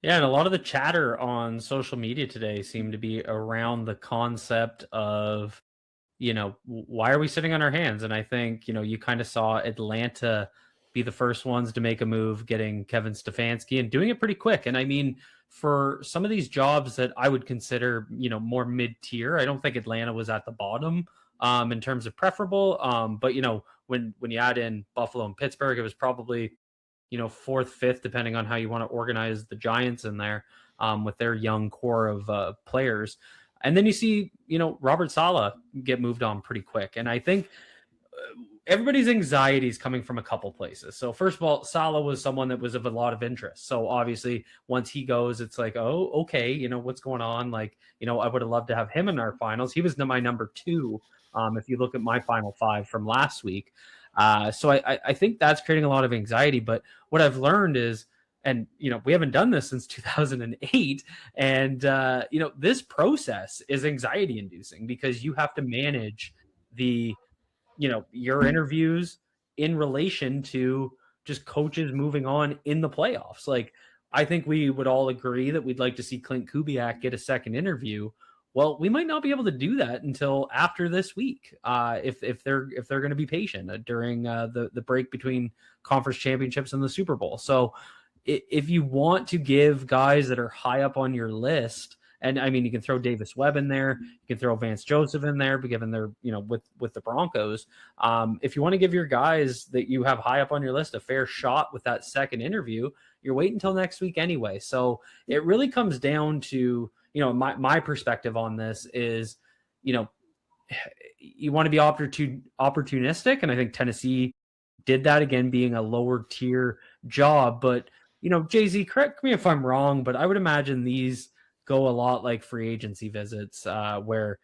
Yeah, and a lot of the chatter on social media today seemed to be around the concept of, why are we sitting on our hands? And I think, you kind of saw Atlanta be the first ones to make a move, getting Kevin Stefanski and doing it pretty quick. And I mean, for some of these jobs that I would consider, more mid tier, I don't think Atlanta was at the bottom in terms of preferable. But when you add in Buffalo and Pittsburgh, it was probably fourth, fifth, depending on how you want to organize the Giants in there with their young core of players. And then you see, Robert Sala get moved on pretty quick. And I think everybody's anxiety is coming from a couple places. So first of all, Salah was someone that was of a lot of interest. So obviously, once he goes, it's like, oh, okay, what's going on? Like, I would have loved to have him in our finals. He was my number two. If you look at my final five from last week, so I think that's creating a lot of anxiety. But what I've learned is, and we haven't done this since 2008, and this process is anxiety inducing because you have to manage the your interviews in relation to just coaches moving on in the playoffs. Like, I think we would all agree that we'd like to see Clint Kubiak get a second interview. Well, we might not be able to do that until after this week, if they're going to be patient during the break between conference championships and the Super Bowl. So, if you want to give guys that are high up on your list, and I mean, you can throw Davis Webb in there, you can throw Vance Joseph in there, given they're with the Broncos. If you want to give your guys that you have high up on your list a fair shot with that second interview, you're waiting until next week anyway. So it really comes down to my perspective on this is you know you want to be opportunistic, and I think Tennessee did that again, being a lower tier job. But Jay Z, correct me if I'm wrong, but I would imagine these go a lot like free agency visits, where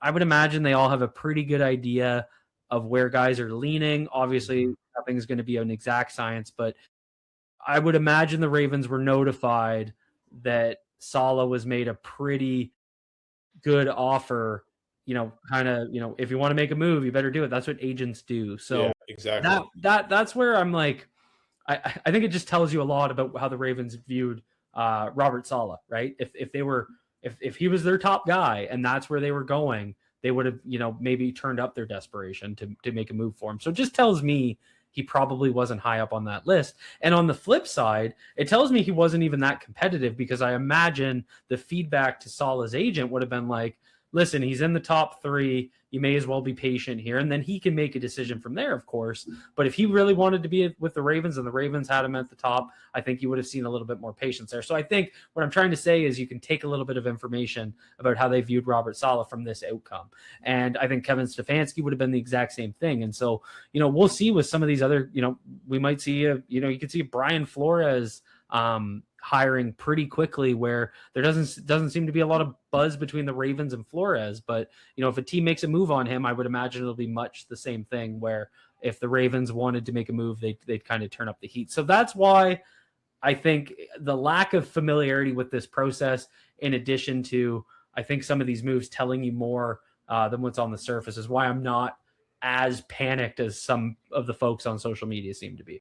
I would imagine they all have a pretty good idea of where guys are leaning. Obviously, nothing's going to be an exact science, but I would imagine the Ravens were notified that Sala was made a pretty good offer, kind of, if you want to make a move, you better do it. That's what agents do. Yeah, So exactly. that's where I'm like, I think it just tells you a lot about how the Ravens viewed Robert Sala, right? If they were if he was their top guy and that's where they were going, they would have maybe turned up their desperation to make a move for him. So it just tells me he probably wasn't high up on that list. And on the flip side, it tells me he wasn't even that competitive because I imagine the feedback to Salah's agent would have been like, listen, he's in the top three. You may as well be patient here. And then he can make a decision from there, of course. But if he really wanted to be with the Ravens and the Ravens had him at the top, I think you would have seen a little bit more patience there. So I think what I'm trying to say is you can take a little bit of information about how they viewed Robert Saleh from this outcome. And I think Kevin Stefanski would have been the exact same thing. And so, we'll see with some of these other, we might see, you could see Brian Flores hiring pretty quickly where there doesn't seem to be a lot of buzz between the Ravens and Flores. But if a team makes a move on him, I would imagine it'll be much the same thing where if the Ravens wanted to make a move, they'd kind of turn up the heat. So that's why I think the lack of familiarity with this process, in addition to I think some of these moves telling you more than what's on the surface, is why I'm not as panicked as some of the folks on social media seem to be.